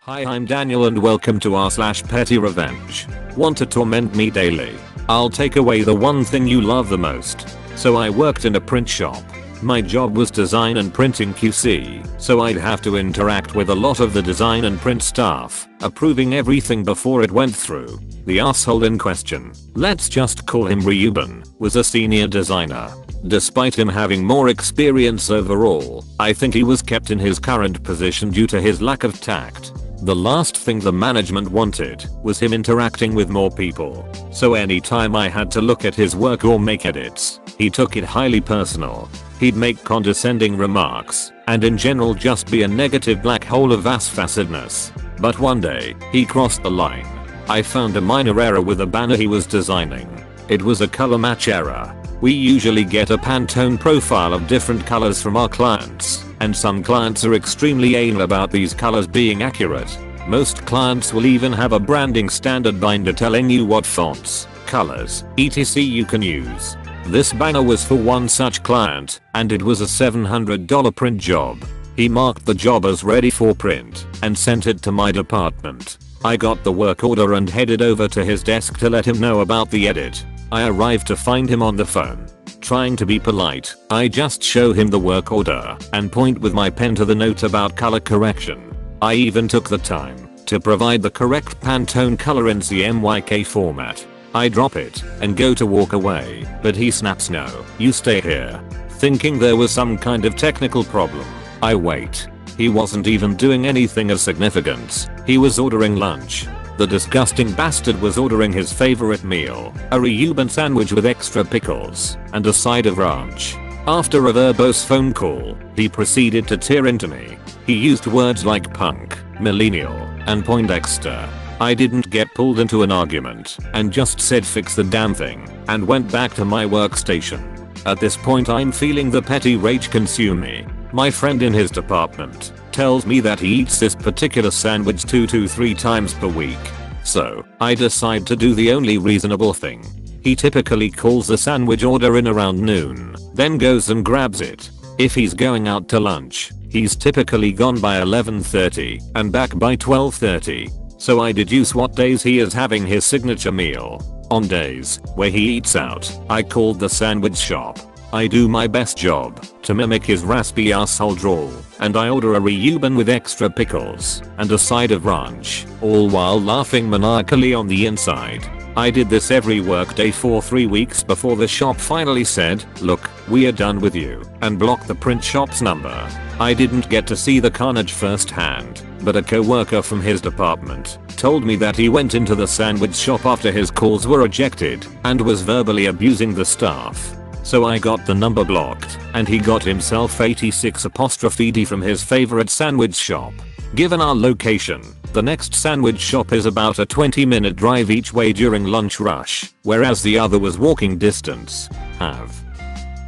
Hi, I'm Daniel and welcome to r/pettyrevenge. Want to torment me daily? I'll take away the one thing you love the most. So I worked in a print shop. My job was design and printing QC, so I'd have to interact with a lot of the design and print staff, approving everything before it went through. The asshole in question, let's just call him Reuben, was a senior designer. Despite him having more experience overall, I think he was kept in his current position due to his lack of tact. The last thing the management wanted was him interacting with more people. So anytime I had to look at his work or make edits, he took it highly personal. He'd make condescending remarks, and in general just be a negative black hole of ass-facedness. But one day, he crossed the line. I found a minor error with a banner he was designing. It was a color match error. We usually get a Pantone profile of different colors from our clients, and some clients are extremely anal about these colors being accurate. Most clients will even have a branding standard binder telling you what fonts, colors, etc. you can use. This banner was for one such client, and it was a $700 print job. He marked the job as ready for print and sent it to my department. I got the work order and headed over to his desk to let him know about the edit. I arrived to find him on the phone. Trying to be polite, I just show him the work order and point with my pen to the note about color correction. I even took the time to provide the correct Pantone color in CMYK format. I drop it and go to walk away, but he snaps, "No, you stay here." Thinking there was some kind of technical problem, I wait. He wasn't even doing anything of significance. He was ordering lunch. The disgusting bastard was ordering his favorite meal, a Reuben sandwich with extra pickles and a side of ranch. After a verbose phone call, he proceeded to tear into me. He used words like punk, millennial, and Poindexter. I didn't get pulled into an argument and just said fix the damn thing and went back to my workstation. At this point I'm feeling the petty rage consume me. My friend in his department tells me that he eats this particular sandwich 2 to 3 times per week. So, I decide to do the only reasonable thing. He typically calls the sandwich order in around noon, then goes and grabs it. If he's going out to lunch, he's typically gone by 11:30 and back by 12:30. So I deduce what days he is having his signature meal. On days where he eats out, I called the sandwich shop. I do my best job to mimic his raspy asshole drawl, and I order a Reuben with extra pickles and a side of ranch, all while laughing maniacally on the inside. I did this every workday for 3 weeks before the shop finally said, "Look, we are done with you," and blocked the print shop's number. I didn't get to see the carnage firsthand, but a co-worker from his department told me that he went into the sandwich shop after his calls were rejected and was verbally abusing the staff. So I got the number blocked, and he got himself 86'D from his favorite sandwich shop. Given our location, the next sandwich shop is about a 20-minute drive each way during lunch rush, whereas the other was walking distance. Have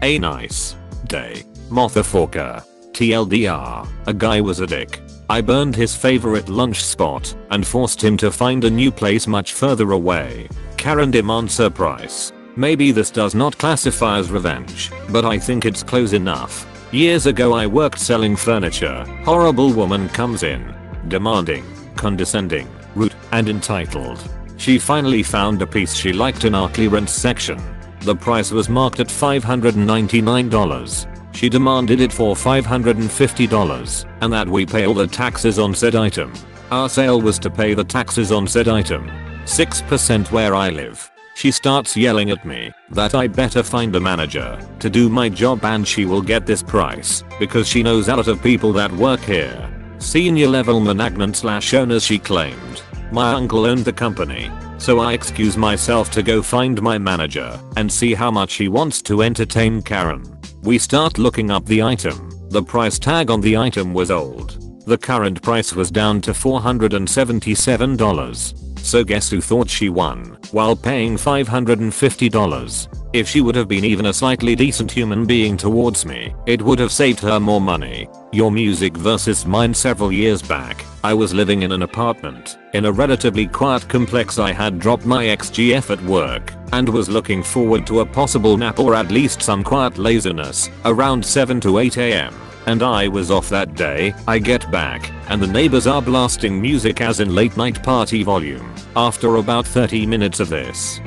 a nice day, motherfucker. TLDR, a guy was a dick. I burned his favorite lunch spot and forced him to find a new place much further away. Karen demands her price. Maybe this does not classify as revenge, but I think it's close enough. Years ago I worked selling furniture. Horrible woman comes in, demanding, condescending, rude, and entitled. She finally found a piece she liked in our clearance section. The price was marked at $599. She demanded it for $550 and that we pay all the taxes on said item. Our sale was to pay the taxes on said item. 6% where I live. She starts yelling at me that I better find a manager to do my job and she will get this price because she knows a lot of people that work here. Senior level managnant/owners she claimed. My uncle owned the company, so I excuse myself to go find my manager and see how much he wants to entertain Karen. We start looking up the item. The price tag on the item was old. The current price was down to $477. So guess who thought she won while paying $550? If she would have been even a slightly decent human being towards me, it would have saved her more money. Your music versus mine. Several years back, I was living in an apartment in a relatively quiet complex. I had dropped my XGF at work and was looking forward to a possible nap or at least some quiet laziness around 7 to 8 am. and I was off that day. I get back, and the neighbors are blasting music as in late night party volume. After about 30 minutes of this,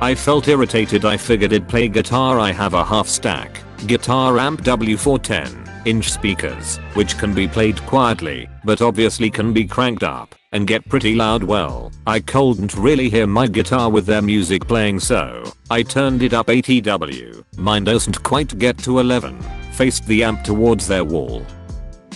I felt irritated. I figured it'd play guitar. I have a half stack guitar amp W410-inch speakers, which can be played quietly, but obviously can be cranked up and get pretty loud. Well, I couldn't really hear my guitar with their music playing, so I turned it up 80 W. Mine doesn't quite get to 11, faced the amp towards their wall,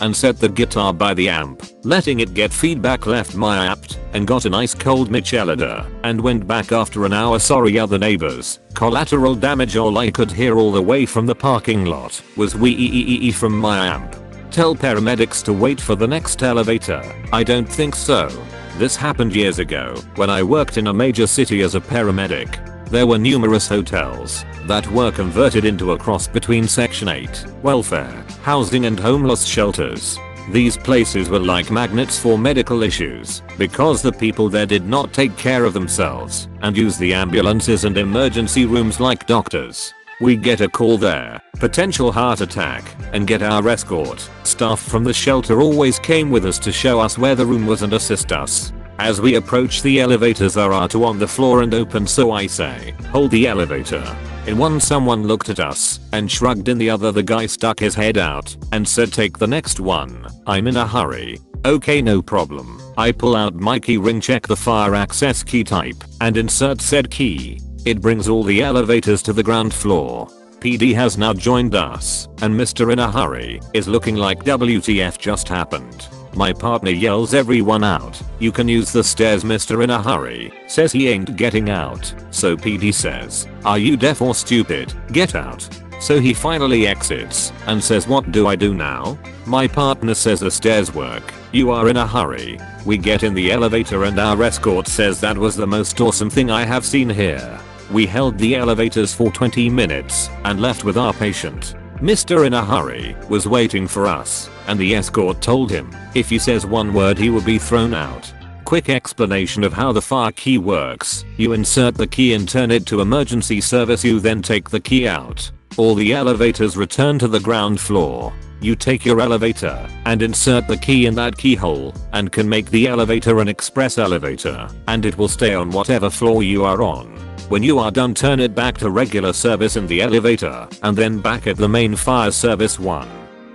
and set the guitar by the amp, letting it get feedback, left my apt, and got an ice cold Michelada, and went back after an hour. Sorry other neighbors. Collateral damage. All I could hear all the way from the parking lot was wee from my amp. Tell paramedics to wait for the next elevator. I don't think so. This happened years ago when I worked in a major city as a paramedic. There were numerous hotels that were converted into a cross between Section 8, welfare, housing and homeless shelters. These places were like magnets for medical issues because the people there did not take care of themselves and use the ambulances and emergency rooms like doctors. We get a call there, potential heart attack, and get our escort. Staff from the shelter always came with us to show us where the room was and assist us. As we approach the elevators, there are two on the floor and open, so I say, hold the elevator. In one someone looked at us and shrugged. In the other the guy stuck his head out and said, take the next one. I'm in a hurry. Okay, no problem. I pull out my key ring, check the fire access key type, and insert said key. It brings all the elevators to the ground floor. PD has now joined us, and Mr. In a Hurry is looking like WTF just happened. My partner yells everyone out. You can use the stairs. Mr. In a Hurry says he ain't getting out. So PD says, are you deaf or stupid? Get out. So he finally exits and says, what do I do now? My partner says the stairs work. You are in a hurry. We get in the elevator and our escort says that was the most awesome thing I have seen here. We held the elevators for 20 minutes and left with our patient. Mr. In a Hurry was waiting for us, and the escort told him if he says one word he will be thrown out. Quick explanation of how the fire key works. You insert the key and turn it to emergency service. You then take the key out. All the elevators return to the ground floor. You take your elevator and insert the key in that keyhole and can make the elevator an express elevator, and it will stay on whatever floor you are on. When you are done, turn it back to regular service in the elevator and then back at the main fire service 1.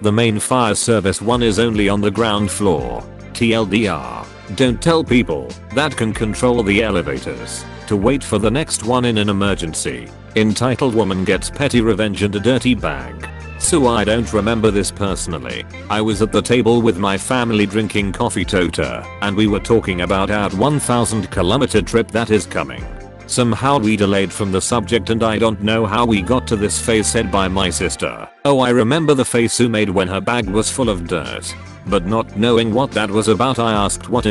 The main fire service 1 is only on the ground floor. TLDR. Don't tell people that can control the elevators to wait for the next one in an emergency. Entitled Woman Gets Petty Revenge and a Dirty Bag. So I don't remember this personally. I was at the table with my family drinking coffee tota, and we were talking about our 1,000-kilometer trip that is coming. Somehow we delayed from the subject and I don't know how we got to this face said by my sister. Oh, I remember the face Sue made when her bag was full of dirt. But not knowing what that was about, I asked, what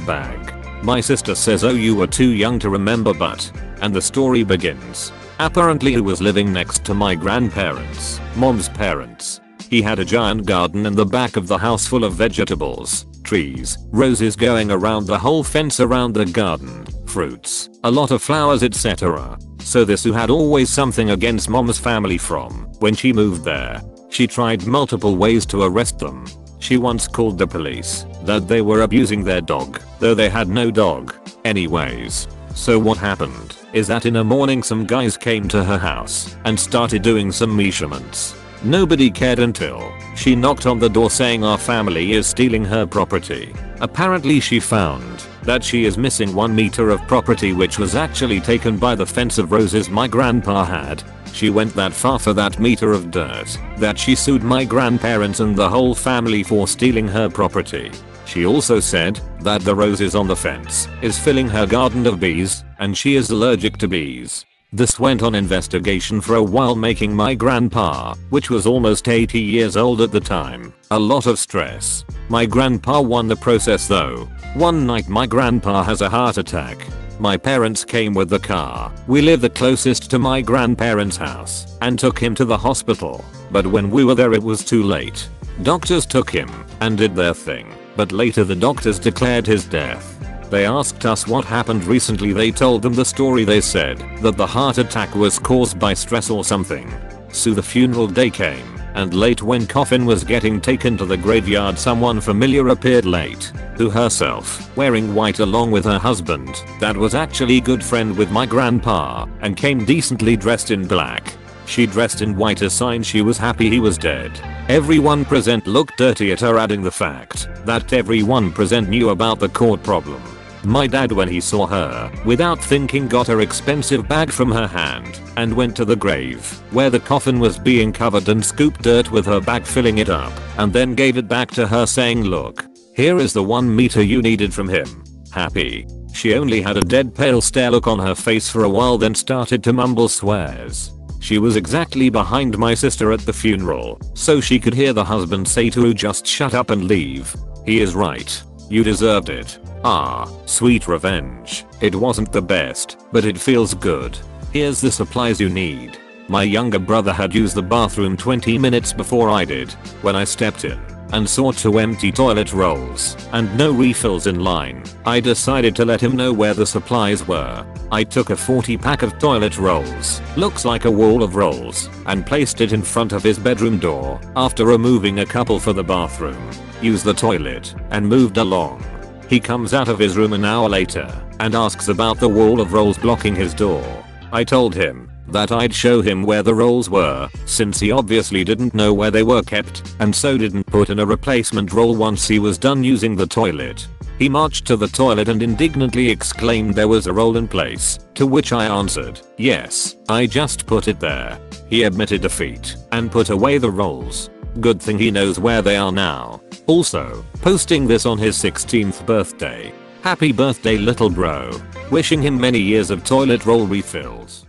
bag? My sister says, oh, you were too young to remember, but, and the story begins. Apparently he was living next to my grandparents, mom's parents. He had a giant garden in the back of the house full of vegetables, trees, roses going around the whole fence around the garden, fruits, a lot of flowers, etc. So this Sue had always something against mom's family from when she moved there. She tried multiple ways to arrest them. She once called the police that they were abusing their dog, though they had no dog. Anyways, so what happened is that in a morning some guys came to her house and started doing some measurements. Nobody cared until she knocked on the door saying our family is stealing her property. Apparently she found that she is missing 1 meter of property, which was actually taken by the fence of roses my grandpa had. She went that far for that meter of dirt that she sued my grandparents and the whole family for stealing her property. She also said that the roses on the fence is filling her garden of bees and she is allergic to bees. This went on investigation for a while, making my grandpa, which was almost 80 years old at the time, a lot of stress. My grandpa won the process though. One night my grandpa has a heart attack. My parents came with the car. We live the closest to my grandparents' house and took him to the hospital. But when we were there it was too late. Doctors took him and did their thing, but later the doctors declared his death. They asked us what happened recently. They told them the story. They said that the heart attack was caused by stress or something. So the funeral day came And late when coffin was getting taken to the graveyard, someone familiar appeared late. Who herself, wearing white along with her husband, that was actually good friend with my grandpa, and came decently dressed in black. She dressed in white, a sign she was happy he was dead. Everyone present looked dirty at her, adding the fact that everyone present knew about the court problem. My dad, when he saw her, without thinking got her expensive bag from her hand and went to the grave where the coffin was being covered and scooped dirt with her bag, filling it up, and then gave it back to her saying, "Look, here is the 1 meter you needed from him. Happy." She only had a dead pale stare look on her face for a while, then started to mumble swears. She was exactly behind my sister at the funeral, so she could hear the husband say to her, "Just shut up and leave. He is right. You deserved it." Ah, sweet revenge. It wasn't the best, but it feels good. Here's the supplies you need. My younger brother had used the bathroom 20 minutes before I did. When I stepped in and saw 2 empty toilet rolls and no refills in line, I decided to let him know where the supplies were. I took a 40 pack of toilet rolls, looks like a wall of rolls, and placed it in front of his bedroom door after removing a couple for the bathroom. Used the toilet and moved along. He comes out of his room an hour later and asks about the wall of rolls blocking his door. I told him that I'd show him where the rolls were, since he obviously didn't know where they were kept and so didn't put in a replacement roll once he was done using the toilet. He marched to the toilet and indignantly exclaimed there was a roll in place, to which I answered, "Yes, I just put it there." He admitted defeat and put away the rolls. Good thing he knows where they are now. Also, posting this on his 16th birthday. Happy birthday, little bro. Wishing him many years of toilet roll refills.